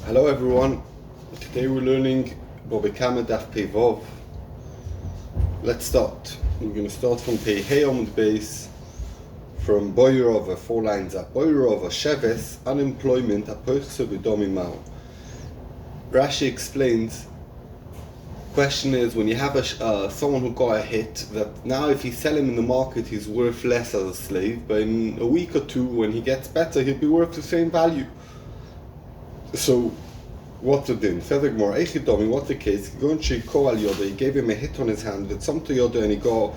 Hello everyone, today we're learning Bobekama Daf Pevov. Let's start. We're going to start from Pei Heyom base, from Boyrova, 4 lines up. Boyrova, Sheves, unemployment, Apochse Bedomi Mao. Rashi explains, question is, when you have someone who got a hit, that now if you sell him in the market he's worth less as a slave, but in a week or two when he gets better he'll be worth the same value. So, what's the din? Says the Gemara, Eichidomi, what's the case? He gave him a hit on his hand with some to Yoda and he got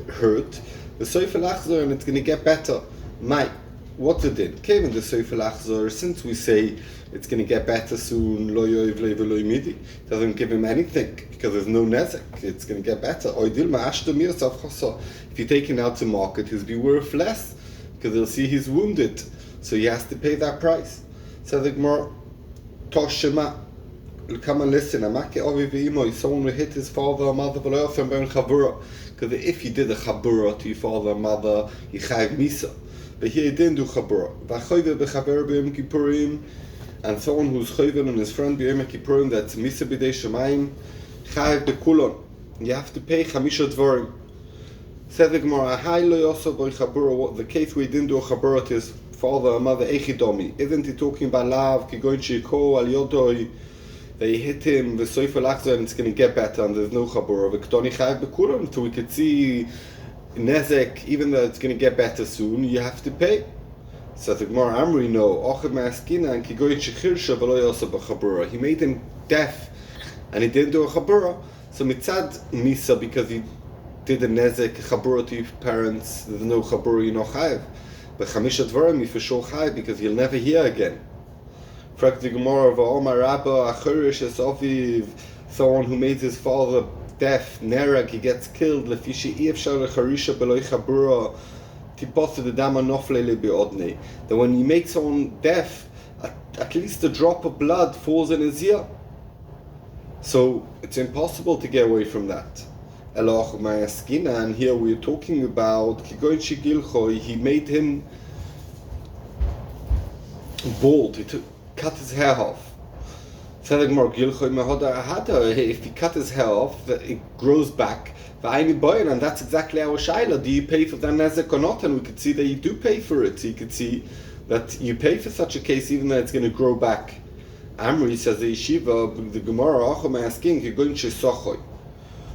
hurt. The Soifel Achzor and it's going to get better. What's the din? Kevin the Soifel Achzor, since we say it's going to get better soon, doesn't give him anything because there's no nezek. It's going to get better. If you take him out to market, he'll be worth less because they'll see he's wounded. So he has to pay that price. Says the Gemara, Toshema, come and listen. Someone who hit his father or mother, because if you did a chabura to your father or mother, you chayv misa. But here he didn't do chabura. And someone who's chayv on his friend b'yom kippurim, that's misa b'dei shemayim, chayv bekulon. You have to pay chamisha dvorim. Says the Gemara, the case where he didn't do a chabura to his father or mother, Eichidomi. Isn't he talking about love? Kigoin shiko al yodoi. They hit him, the soifel achzor, and it's going to get better, and there's no chabura. V'ktoni chayv bekurim. So we could see nezek, even though it's going to get better soon, you have to pay. So the Gemara Amri no. Ochem ma'askina and kigoin shechirsha v'lo yosa b'chabura. He made him deaf, and he didn't do a chabura. So mitzad misa, because he did a nezek chabura to your parents, there's no chabura, you know chayv. But chamisha dvarim, you for sure chayv, because you'll never hear again. Frag the Gemara of Omar Rabba Achurish es Oviv, someone who made his father deaf, nerag, he gets killed. Lefishi iefshar lecharisha beloi chabura tiposu the dama nofle lebiodne. That when you make someone deaf, at least a drop of blood falls in his ear. So it's impossible to get away from that. And here we're talking about he made him bald, he cut his hair off. If he cut his hair off, it grows back. And that's exactly our shaila. Do you pay for the nezek or not? And we could see that you do pay for it. So you could see that you pay for such a case even though it's going to grow back. Amri says the yeshiva, the Gemara,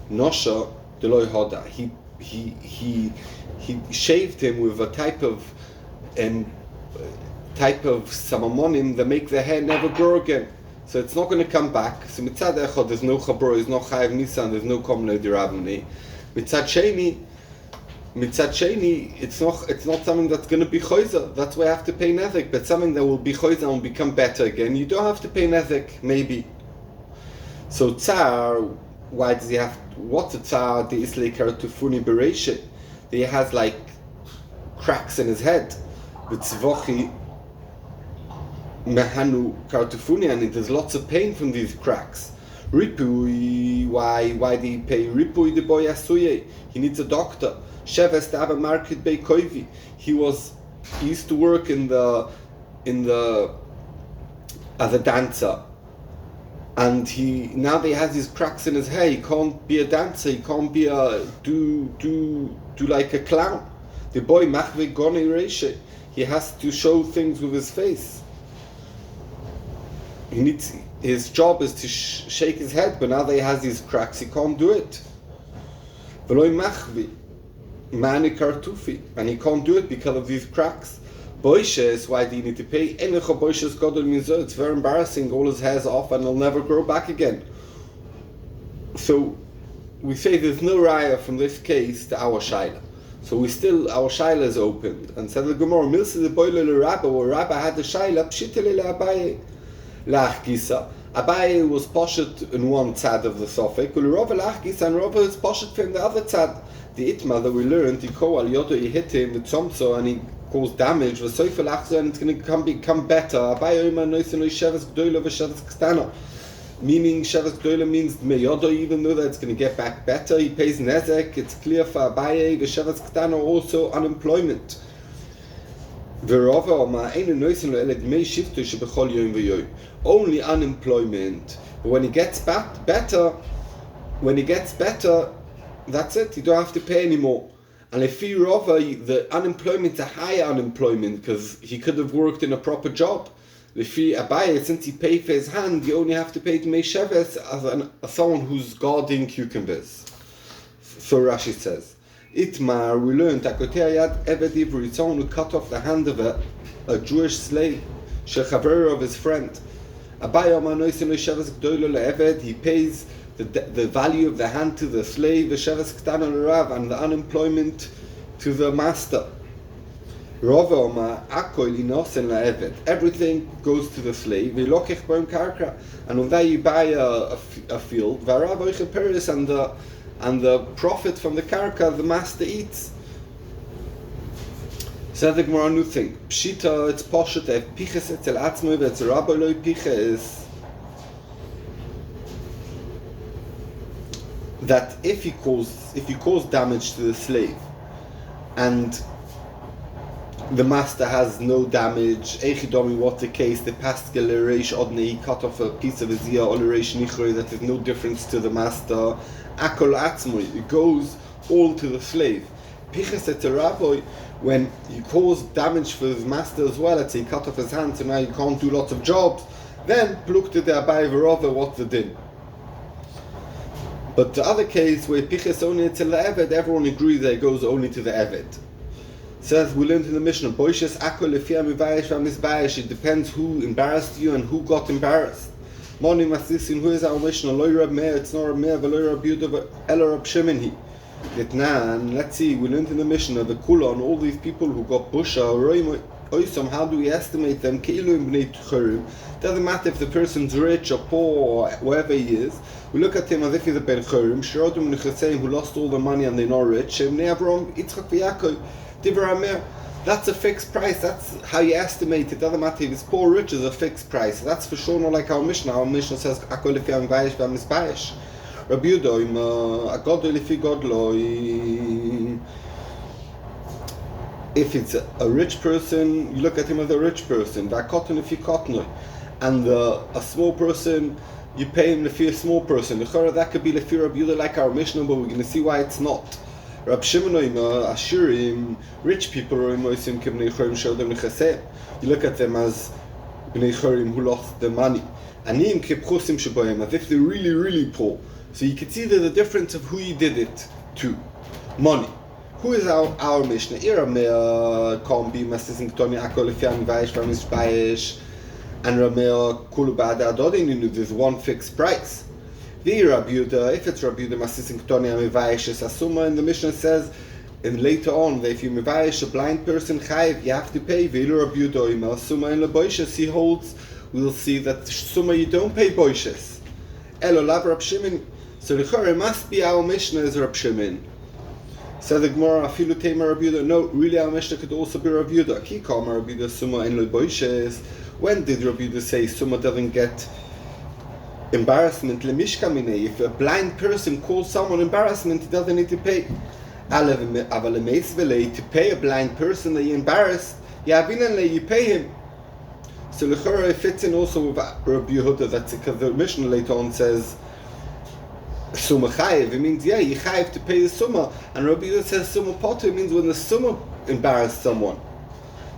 Nosha Deloy Hoda. He shaved him with a type of samamonim that make the hair never grow again. So it's not going to come back. So mitzad echad there's no chabur, there's no chayav nisan, there's no komnei dirabni. Mitzad sheni, it's not something that's going to be choizer. That's why I have to pay nezek. But something that will be choizer and will become better again, you don't have to pay nezek, maybe. So tsar, why does he have? What's a tsar? The islay kartufuni bereishet. He has like cracks in his head. B'tzvochi mehanu kartufuni, and there's lots of pain from these cracks. Ripui, why do he pay? Ripui de boy asuye. He needs a doctor. Sheves to have a market bei koivi. He used to work in the as a dancer. And now that he has these cracks in his hair, he can't be a dancer, he can't be do like a clown. The boy machve goni reishe, he has to show things with his face. His job is to shake his head, but now that he has these cracks, he can't do it. V'loi machve mani kartufi, and he can't do it because of these cracks. Boishes, why do you need to pay? It's very embarrassing. All his hair's off and he'll never grow back again. So we say there's no raya from this case to our shaila. So our shaila is opened. And said the Gemara, Milsa the boiler le Rabba, where Rabba had the shaila, pshitele le Abaye. Lach gisa. Abaye was poshet in one tzad of the sofek, Rava lach gisa, and Rava is poshet from the other tzad. The itma that we learned, he hit him with tzomso, and he caused damage, and it's going to become better. Meaning, Sheves Gdoila means Meyodo, even though that it's going to get back better, he pays Nezek, it's clear for Abaye, the Sheves Ktana also unemployment. Only unemployment. But when he gets better, that's it. You don't have to pay anymore. And if he Rava, the unemployment's a higher unemployment because he could have worked in a proper job. If he Abaye, since he paid for his hand, you only have to pay to Meisheves as someone who's guarding cucumbers. So Rashi says, Itmar, we learned that Koteriad Eved Ivri, someone who cut off the hand of a Jewish slave, Shechaver of his friend. Abaye Omanoisin Meisheves Gdoilo Le'eved, he pays the value of the hand to the slave, Sheves K'tana L'Rav, and the unemployment to the master. Everything goes to the slave, and on that you buy a field, and the profit from the karka the master eats. Says the Gemara, new thing. Pshita, it's poshet, if piches etzel atzmoi, it's a rabbi loy piche is that if he cause damage to the slave, and the master has no damage, Eichidomi, what's the case? The paskel reish odne, he cut off a piece of his ear, or reish nichroi, that is no difference to the master. Akol atzmoi, it goes all to the slave. Piches et rabbi, when you cause damage for his master as well, let's say he cut off his hand, so now you can't do lots of jobs, then plukte the abai v'rova, what's the din? But the other case where piches only to the eved, everyone agrees that it goes only to the eved. Says we learned in the Mishnah, Boishes akol lefia mivayish v'misbayish. It depends who embarrassed you and who got embarrassed. Moni masisin, who is our Mishnah? Loy Rab Meir, it's not Rab Meir, but Loy Rab Yudah, Elo Rab Shimon. Yetnan, let's see, we learned in the Mishnah, the Kulon, all these people who got busha, Roim Oisom, how do we estimate them? Keilu im bnei tchurim. Doesn't matter if the person's rich or poor or wherever he is. We look at him as if he's a ben churim. Shirodum nechasseim, who lost all the money and they're not rich. Shem Neavrom, Yitzchak v'Yaakov. That's a fixed price. That's how you estimate it. Doesn't matter if it's poor or rich, is a fixed price. That's for sure not like our Mishnah. Our Mishnah says akol lefi amvayish v'amisbayish. Rabbi Yudah, agodo lefi godlo. If it's a rich person, you look at him as a rich person. V'akoton lefi kotnoi. And a small person, you pay him lefi a small person. That could be lefi Rabbi Yudah like our Mishnah, but we're going to see why it's not. Rab Shimon Ashurim, rich people, you look at them as bnei chorim who lost their money. Aniyim kepchusim sheboim, as if they're really, really poor. So you can see the difference of who you did it to. Money. Who is our Mishnah? Iramea Kombi, Masizin Ktoni Akol Lefiam Vaish Vamis Bayesh, and Ramea Kulubada Adodin, there's one fixed price. Rabbi Yudah, if it's Rabbi Yudah Masising Ktoni Amivayish is Asuma, and the Mishnah says, and later on, that if you mivayish a blind person chayiv, you have to pay. Veilu Rabbi Yudah Ima Asuma in LeBoishes, he holds. We'll see that Suma you don't pay boishes. Elo lav Rab Shimon. So the Chore must be our Mishnah is Rab Shimon. So the Gemara Afilu Tema Rabbi Yudah. No, really our Mishnah could also be Rabbi Yudah. Ki kama Rabbi Yudah Suma in LeBoishes. When did Rabbi Yudah say Suma doesn't get embarrassment? Lemishkamine. If a blind person calls someone embarrassment, he doesn't need to pay. To pay a blind person that you embarrassed, you pay him. So Lechora it fits in also with Rabbi Yehuda. That's because the Mishnah later on says Summa Chayiv. It means you Chayiv to pay the Summa, and Rabbi Yehuda says Summa Potter. It means when the Summa embarrassed someone.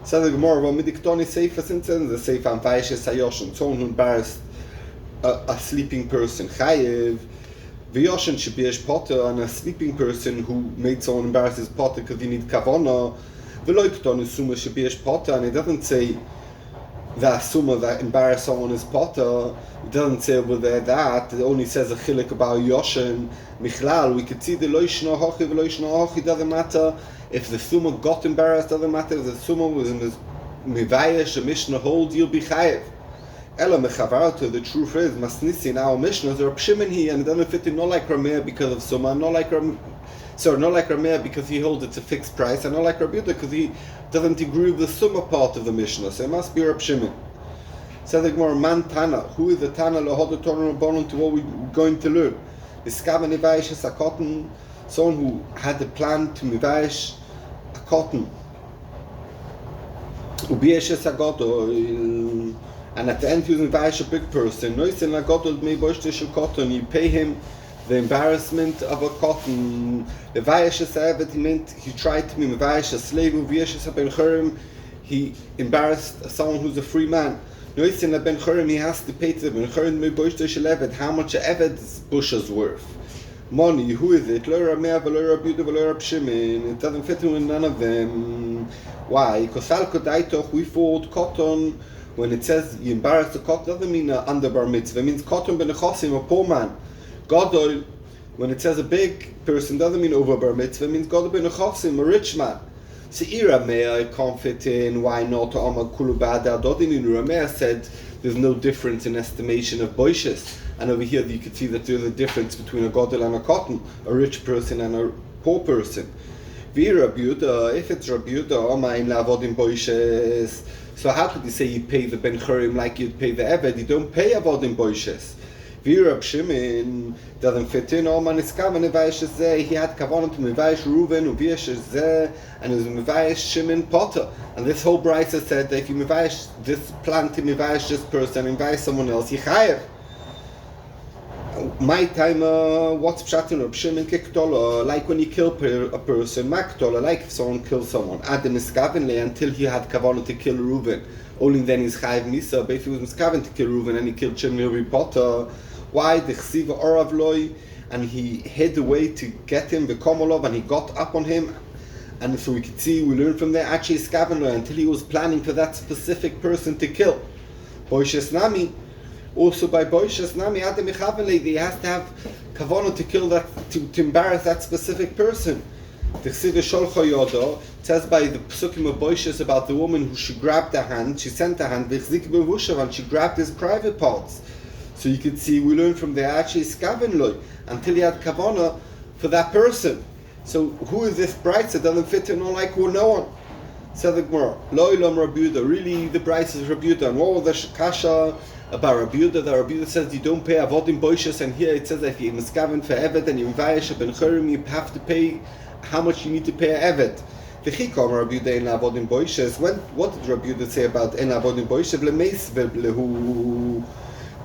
So the Gemara Midiktoni Seifa since then the Seifa Amvaishes Hayoshin, someone who embarrassed a sleeping person, chayiv. V'yoshen shebiyesh potter, and a sleeping person who made someone embarrass his potter because he need kavana. V'loikton summa shebiyesh potter, and it doesn't say that summa that embarrass someone is potter. It doesn't say over there that. It only says a chilik about yoshen. Michlal, we could see the loishna hochi v'loishna hochi. Doesn't matter if the summa got embarrassed. Doesn't matter if the summa was in the mivayesh. A Mishnah holds you'll be chayiv. Ela mechavarto, the truth is, Masnisi in our Mishnahs are Shimon he, and it doesn't fit in not like Rameh because of Summa, not like Rameh because he holds it's a fixed price, and not like Rabbi Yudah because he doesn't agree with the Summa part of the Mishnah, so it must be Rab Shimon. Says the Gemara, Man Tana, who is the Tana Lahod Torah Rabbanon to what we're going to learn? Iskava Nivayish is a cotton, someone who had the plan to Nivayish a cotton. Ubiyeshes agodol, and at the end he was a big person. Noisin agodol me boishtish cotton. You pay him the embarrassment of a cotton. The vayeshes evet meant he tried to be mevayesh a slave. Ubiyeshes ben churim, he embarrassed someone who's a free man. Noisin ben churim, he has to pay to ben churim me boishtish evet how much a eved's bush's worth. Money, who is it? Loira Mea, Loira Buda, Loira Pshimin. It doesn't fit in none of them. Why? Because Al-Kodaitoch, we fought cotton. When it says you embarrass the cotton, doesn't mean under bar mitzvah. It means cotton ben chosim, a poor man. Godol, when it says a big person, doesn't mean over bar mitzvah. It means Godol ben chosim, a rich man. Se'ira Mea, it can't fit in. Why not? Amar Kulubada, Dodin Ramea said there's no difference in estimation of boishes. And over here you could see that there's a difference between a godel and a cotton, a rich person and a poor person. If it's Rabbi Yehuda, so how could you say you pay the Ben Churim like you'd pay the Eved? You don't pay avodim boishes. Rab Shimon doesn't fit in. He had kavanah to mevayish Reuven, uviyesh zeh, and it was mevayish Shimon Potter. And this whole brisa said that if you mevayish this plant, you mevayish this person, and mevayish someone else, you chayev. My time, what's pshat Rab Shimon kektola? Like when you kill a person, maktola. Like if someone kills someone, Adam miskaven until he had kavanah to kill Reuven. Only then he's chayev misa. But if he was miskaven to kill Reuven and he killed Shimon Potter, why the chsiva orav loy, and he hid away to get him the komolov, and he got up on him, and so we could see, we learn from there actually skaven loy until he was planning for that specific person to kill. Boishes nami. Also by Boishes Nami Adam Mechaven, he has to have kavanah to kill that, to embarrass that specific person. The Chsiva Sholcho Yodo says by the Psukim of Boishes about the woman who she grabbed the hand, she sent the hand, and she grabbed his private parts. So you could see, we learn from there actually skaven loy until he had kavanah for that person. So who is this bright that doesn't fit in, like who no one? Said the Gemara, Loi Lom Rabbi Yehuda. Really the bright is Rabbi Yehuda. And what was the kasha about Rabbi Yehuda? The Rabbi Yehuda says you don't pay avodim boishes, and here it says that if you miskaven for eved and you vayish ben churim, you have to pay how much you need to pay a eved. The chikam Rabbi Yehuda in avodim boishes. What did Rabbi Yehuda say about in avodim boishes? Lemeis lehu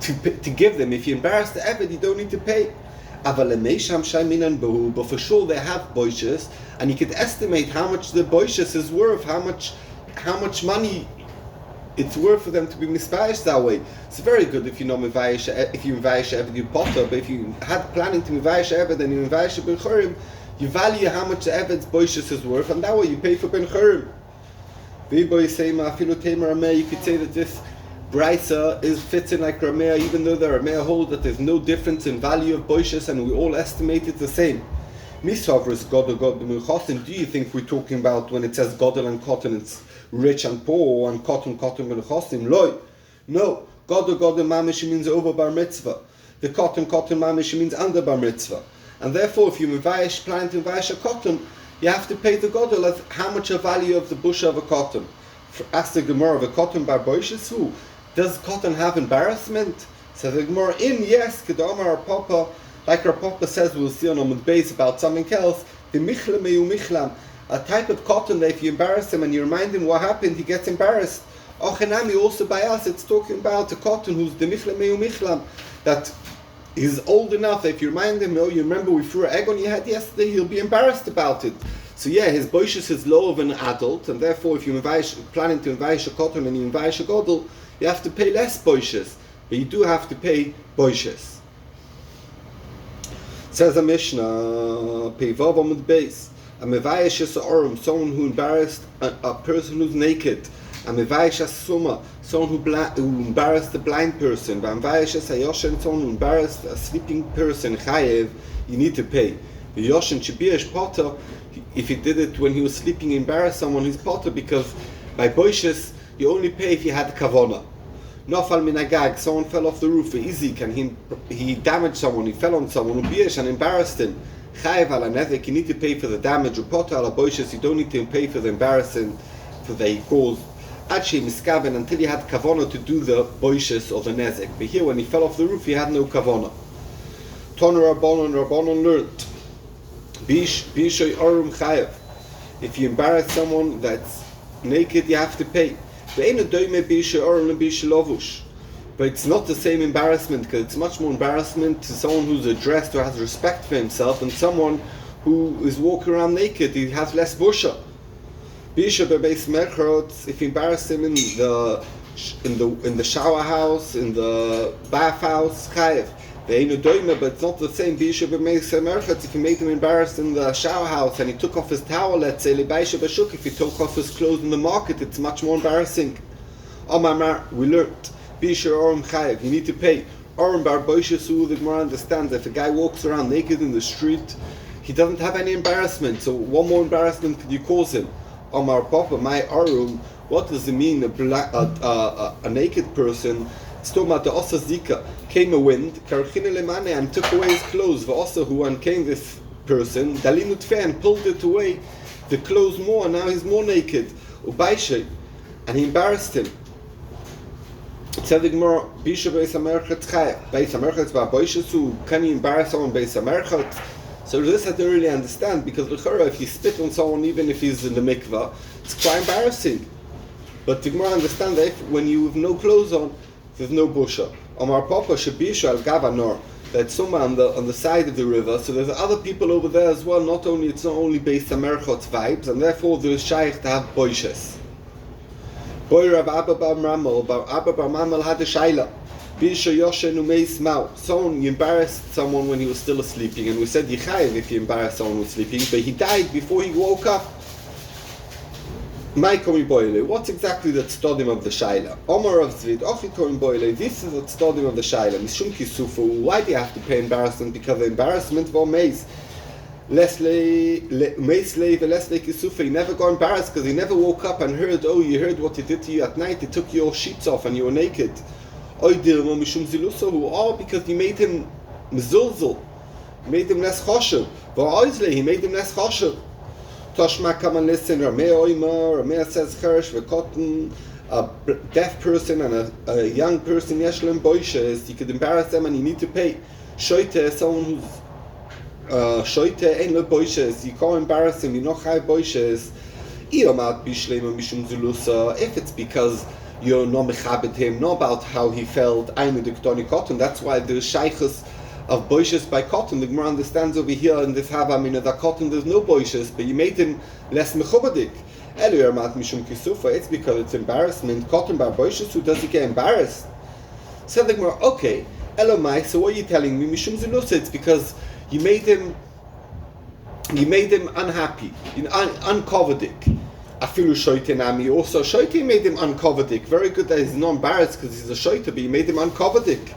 to give them. If you embarrass the eved, you don't need to pay. But for sure they have boishes, and you could estimate how much the boishes is worth, how much money it's worth for them to be misvayish that way. It's very good if you know mevayish, if you mevayish eved you potter, but if you had planning to mevayish eved and you mevayish ben churim, you value how much the eved's boishes is worth, and that way you pay for ben churim. You could say that this Brisa fits in like Ramea, even though the Ramea hold that there's no difference in value of boishes and we all estimate it the same. Misavris Godel Godel. Do you think we're talking about when it says Godel and cotton, it's rich and poor, and cotton B'Chosim? Loy. No. Godel Godel Mamish means over bar mitzvah. The cotton Mamish means under bar mitzvah. And therefore, if you plan to mevayish a cotton, you have to pay the Godel as how much a value of the bush of a cotton. Ask the Gemara of a cotton bar boishes who? Does cotton have embarrassment? Says the Gemara, yes, Kedama our Papa, like our Papa says, we'll see on Amud Beis about something else, the Michlam Meyu Michlam, a type of cotton that if you embarrass him and you remind him what happened, he gets embarrassed. Ochenami, also by us, it's talking about a cotton who's the Michlam Meyu Michlam, that is old enough that if you remind him, you remember we threw an egg on your head yesterday, he'll be embarrassed about it. So his boishes is low of an adult, and therefore if you're planning to mevayish a cotton and you mevayish a godel, you have to pay less boishes, but you do have to pay boishes. Says a Mishnah, Peivav Amud Beis, a mevayish is someone who embarrassed a person who's naked, a mevayish is suma, someone who embarrassed a blind person, but mevayish is a yoshen, someone who embarrassed a sleeping person, chayev, you need to pay. The yoshen shibirish potter, if he did it when he was sleeping, embarrassed someone, he's potter, because by boishes you only pay if you had kavanah. Nofal minagag, someone fell off the roof, Izik, and he damaged someone, he fell on someone, Ubiesh, and embarrassed him. Chayev ala nezek, you need to pay for the damage. Upota ala boishes, you don't need to pay for the embarrassing, for the cause. Actually, miskaven, until he had kavanah to do the boishes or the nezek. But here, when he fell off the roof, he had no kavanah. Toner Rabbanon learned, Bishoy Orum Chayev. If you embarrass someone that's naked, you have to pay. But it's not the same embarrassment, because it's much more embarrassment to someone who's addressed, who has respect for himself, than someone who is walking around naked. He has less busha. Bisha bebeis merchot, if you embarrass him in the shower house, in the bath house, chayev. But it's not the same. Bisha bebeis merchot, if you made him embarrassed in the shower house and he took off his towel, let's say, if he took off his clothes in the market, it's much more embarrassing. Omar, we learned. Bisha orim chayev, you need to pay. Orim bar boishesu, the Gemara understands if a guy walks around naked in the street, he doesn't have any embarrassment. So one more embarrassment could you cause him? Omar Papa, my arum, what does it mean a naked person? It's talking about the Osa Zika. Came a wind, and took away his clothes. V'osa who came this person, Dalinut fan pulled it away, the clothes more, and now he's more naked. Ubaishe, and he embarrassed him. Said the Gemara, Bisha Beis HaMerchat Chaya. Beis HaMerchat Ba'boishesu, can you embarrass someone Beis HaMerchat? So this I don't really understand, because if you spit on someone, even if he's in the mikvah, it's quite embarrassing. But the Gemara understands that when you have no clothes on, there's no busha. Omar Papa Shabisha al Gavanor, that's somewhere on the side of the river, so there's other people over there as well. It's not only Beis HaMerchat's vibes, and therefore there's shaykh to have boishes. Boy Rav Abba Bar Mamal, Abba Bar Mamal had a shaila. Someone, you embarrassed someone when he was still sleeping, and we said Yichayev if you embarrass someone who was sleeping, but he died before he woke up. What's exactly the tzodim of the shaila? Omar of Zvid, this is the tzodim of the shaila. Mishum kisufu, why do you have to pay embarrassment? Because the embarrassment for meis. Leslie kisufa, he never got embarrassed because he never woke up and heard, oh, you heard what he did to you at night, he took your sheets off and you were naked. Or because he made him mezulzul, made him less choshev. He made him less choshev. Toshma, come and listen. Rameh says cherish v'kotten, a deaf person and a young person, yeshlem boishes, you could embarrass them and you need to pay. Shoite, someone who's shoite ein lo boishes, you can't embarrass him, you not chai boishes. If it's because you're not mechabed him, not about how he felt, that's why the shaykhs of boishes by cotton. The Gemara understands over here in this Havamina that cotton there's no boishes, but you made him less mechubadik. It's because it's embarrassment. Cotton by boishes, who does he get embarrassed? So the Gemara, okay, Elomai, so what are you telling me? Mishum zilusa, it's because you made him unhappy, uncovedik. Afilu shoite nami, also shoite made him uncovedik. Very good that he's not embarrassed because he's a shoite, but he made him uncovedik.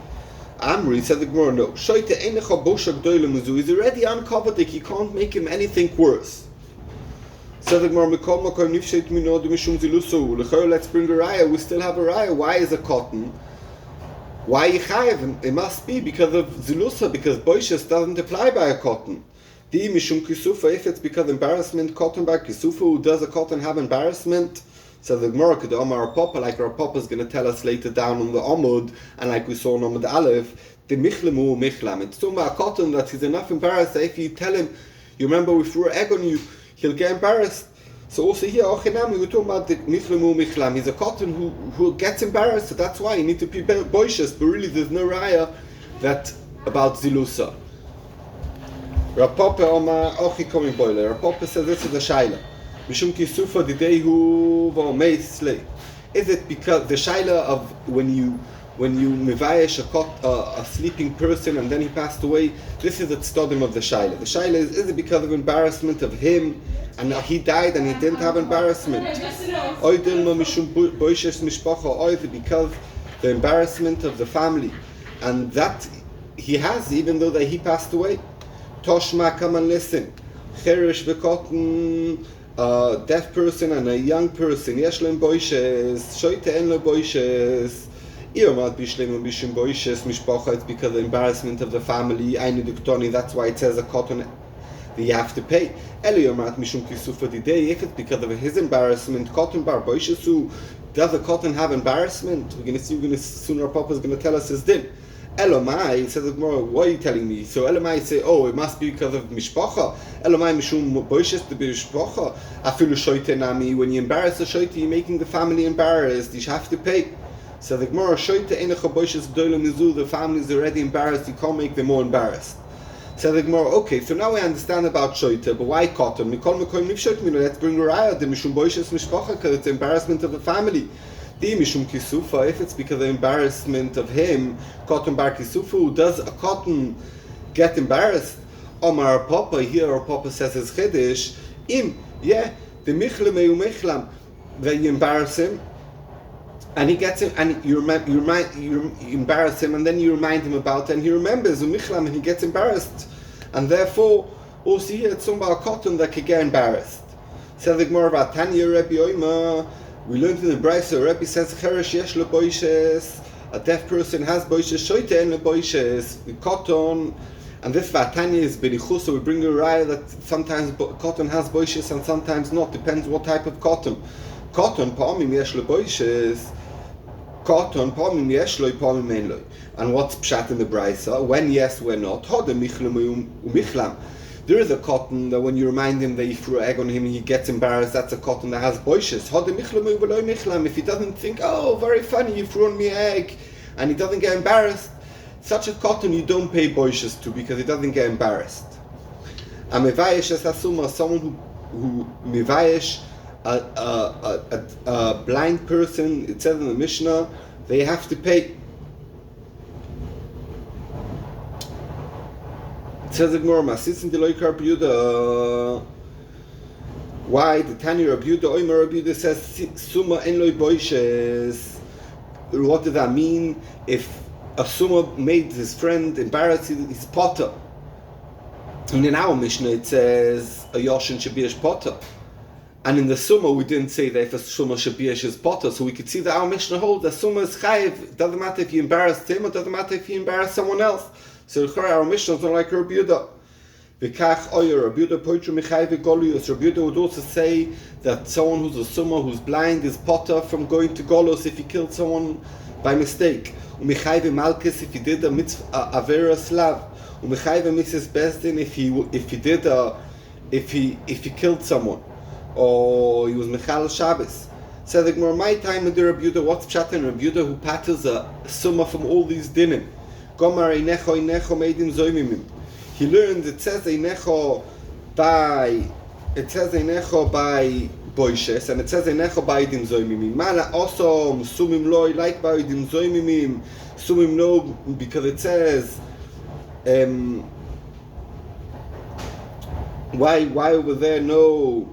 Amri said the Gemara, no. Shoite einecha bosha gdoile muzu. He's already uncovedik. You can't make him anything worse. Said the Gemara, mikol makom nifsheit minod mishum zilusu. Lechol, let's bring a raya. We still have a raya. Why is a cotton? Why yichayev? It must be because of zilusa, because boishes doesn't apply by a cotton. Di mishum kisufa, if it's because embarrassment, cotton by kisufa, who does a cotton have embarrassment? So the Gemara could Omar Papa, like our Papa is going to tell us later down on the Amud, and like we saw on Amud Aleph, the michlemu michlam. It's talking about a cotton that he's enough embarrassed that if you tell him, you remember we threw an egg on you, he'll get embarrassed. So also here, Ochinami, we're talking about the michlemu michlam. He's a cotton who gets embarrassed, so that's why you need to be boishes, but really there's no raya that about zilusa. Rav Papa Omar Ochi Komi Boiler. Rav Papa says this is a shaila. Mishum kisufa didehu v'omeisle. Is it because the shaila of when you mivayesh a sleeping person and then he passed away? This is the tzodim of the shaila. The shaila is it because of embarrassment of him and he died and he didn't have embarrassment? Or is it because the embarrassment of the family and that he has even though that he passed away? Toshma, come and listen. Cherish v'kotten, a deaf person and a young person. Yesh lem boishes, shoite en lo boishes. Iomat bishlem bishim boishes mishpacha. It's because of the embarrassment of the family. Ainu duktoni. That's why it says a cotton that you have to pay. Eliomat mishum kisufa didei. If it's because of his embarrassment, cotton bar boishes. Who does a cotton have embarrassment? We're going to see. Sooner Papa is going to tell us his din. Elamai, says the Gemara, why are you telling me? So Elamai say, oh, it must be because of mishpacha. Elamai mishum boishes to be mishpacha. Afilu shoite nami, when you embarrass a shoite, you're making the family embarrassed. You have to pay. So the Gemara, shoite enecha boishes doilo mizu, the family is already embarrassed. You can't make them more embarrassed. So the Gemara, okay, so now I understand about shoite, but why cotton? Let's bring a raya, the mishum boishes mishpacha, because it's embarrassment of the family. Mishum kisufa, if it's because of the embarrassment of him, cotton bar kisufu, does a cotton get embarrassed? Omar Papa, here our Papa says his chiddush, the michlemeu michlam, then you embarrass him, and he gets him, and you embarrass him, and then you remind him about it, and he remembers michlam, and he gets embarrassed, and therefore, also here it's somebody cotton that could get embarrassed. Says the Gemara about Tanya Rebbe Oima. We learned in the Brisa, Rebbe says, Cheresh yesh le boishes, a deaf person has boishes, shoite en le boishes, cotton, and this Vatanya is benichus, so we bring a raya that sometimes cotton has boishes and sometimes not, depends what type of cotton. Cotton, pa'amim yesh le boishes, cotton, pa'amim yesh lo, pa'amim en lo. And what's pshat in the Brisa? When yes, when not, hodem michlam umichlam. There is a cotton that when you remind him that you threw an egg on him, he gets embarrassed. That's a cotton that has boishes. If he doesn't think, oh, very funny, you threw on me an egg, and he doesn't get embarrassed, such a cotton you don't pay boishes to because he doesn't get embarrassed. A mevayesh es asuma, someone who mevayesh a blind person, it says in the Mishnah, they have to pay. Says the Gemara, Masisin de loikar Rabbi. Why the Tanya Rabbi Yehuda, Omer Rabbi Yehuda says Suma en loy boishes. What does that mean? If a Suma made his friend embarrassed, he's potter. And in our Mishnah it says a Yoshin Shabiash potter. And in the Suma we didn't say that if a Suma Shabiash is potter, so we could see that our Mishnah holds that Suma is chayiv. Doesn't matter if you embarrassed him, or doesn't matter if you embarrassed someone else. So our Mishnah is not like Rabbi Yehuda. V'kach oyer Rabbi Yehuda poitru mechayv v'golus. Rabbi Yehuda would also say that someone who's a summa, who's blind, is potter from going to golus if he killed someone by mistake. U'mechayv v'malkes if he did a mitzvah avera slav. U'mechayv v'mitzvah besdin if he killed someone or he was mechal Shabbos. So the Gemara, my time with the Rabbi Yehuda, what's pshat in Rabbi Yehuda who patters a summa from all these dinim? Gomar einecho meidim zoymimim. He learned it says einecho by boishes and it says einecho by eidim zoymimim. Mala also sumim loy like by eidim zoymimim. Sumim no because it says why over there no.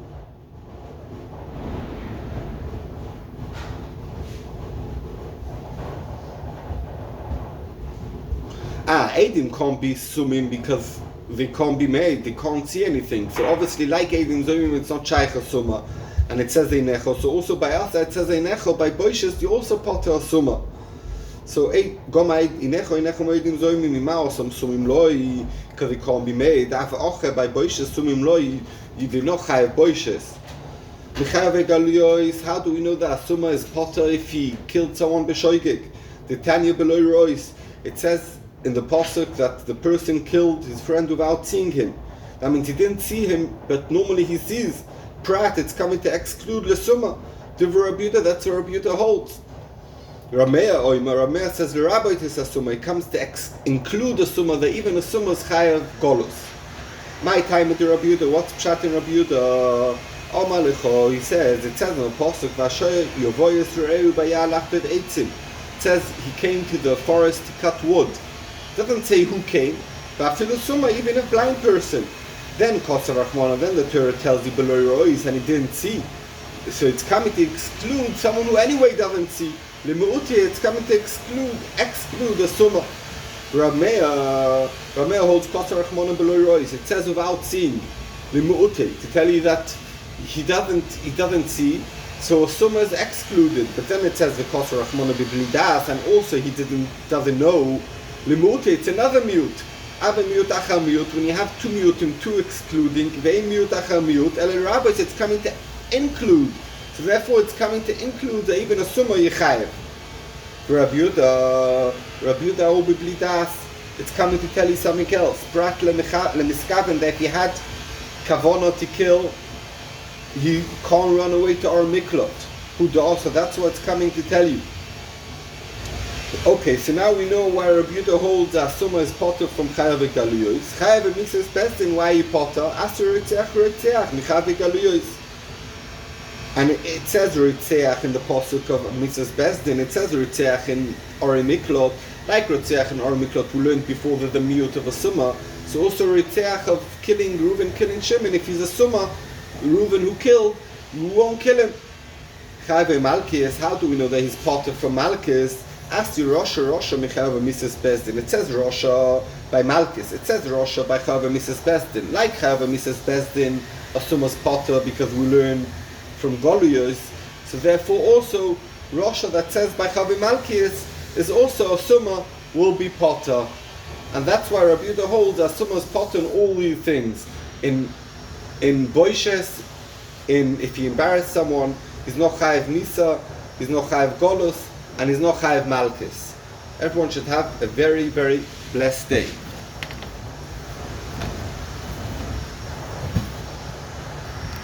Eidim can't be sumim because they can't be made, they can't see anything. So obviously, like Eidim Zomim, it's not Shaykh Summa, and it says Einecho. So also by us, it says Einecho. By Boishes, you also potter a Summa. So Gomai Einecho Eidim Zomim Ima or some Sumim Loi because it can't be made. After Oche by Boishes Sumim Loi, you do not have Boishes. How do we know that a Summa is potter if he killed someone b'shoigig? The Tanya below Rois. It says in the pasuk that the person killed his friend without seeing him. That means he didn't see him, but normally he sees. Prat, it's coming to exclude lesuma. Divrei Rabbi Yehuda, that's what Rabbi Yehuda holds. Rameh says the rabbi is a summa. It comes to include a summa that even a summa is chayav golus. My time with the Rabbi Yehuda, what's pshat in Rabbi Yehuda? Omalecho, he says, it says in the pasuk, Vashoy yovoyes re'eu bayalach bed eitzim. It says he came to the forest to cut wood. It doesn't say who came, but Summa, even a blind person. Then Kosav Rachmana, then the Torah tells you below your eyes and he didn't see. So it's coming to exclude someone who anyway doesn't see. Limu'uti, it's coming to exclude the Summa. Rameh holds Kosav Rachmana below your eyes. It says without seeing. Limu'uti, to tell you that he doesn't see. So Summa is excluded, but then it says the Kosav Rachmana b'blidas, and also he doesn't know. Limu'uti, it's another mute. Ave mute achar mute. When you have two mutim, two excluding, ve'in mute achar mute. El rabbis, it's coming to include. So therefore, it's coming to include that even a summa yichayev. For Rabbi Yehuda Obi Blidas, it's coming to tell you something else. Prat lemiskaven, that if you had kavana to kill, you can't run away to our miklot. So that's what it's coming to tell you. Okay, so now we know why Rabbi Yehuda holds Asuma is potter from Chayav Galuyos. Chayav Mises Besdin, why he potter? Asur Ritzeach Ritzeach, Michayav Galuyos. And it says Ritzeach in the pasuk of Mises Besdin. It says Ritzeach in Ori Miklot, like Ritzeach in Ori Miklot we learned before the miyut of Asuma. So also Ritzeach of killing Reuven, killing Shimon. If he's Asuma, Reuven who killed, you won't kill him. Chayav Malchus, how do we know that he's potter from Malchus? Ask you Rosha Michayav Mises Besdin. It says Rosha by Malchus. It says Rosha by Chayav Mises Besdin. Like Chayav Mises Besdin, Asuma's potter because we learn from Goluyos. So therefore also Rosha that says by Chayav Malchus is also Asuma will be potter. And that's why Rabbi Yehuda holds Asuma's potter in all these things. In Boishes, if he embarrassed someone, he's not Chayav Misa, he's not Chayav Golus, and he's not Chayav Malchus. Everyone should have a very, very blessed day.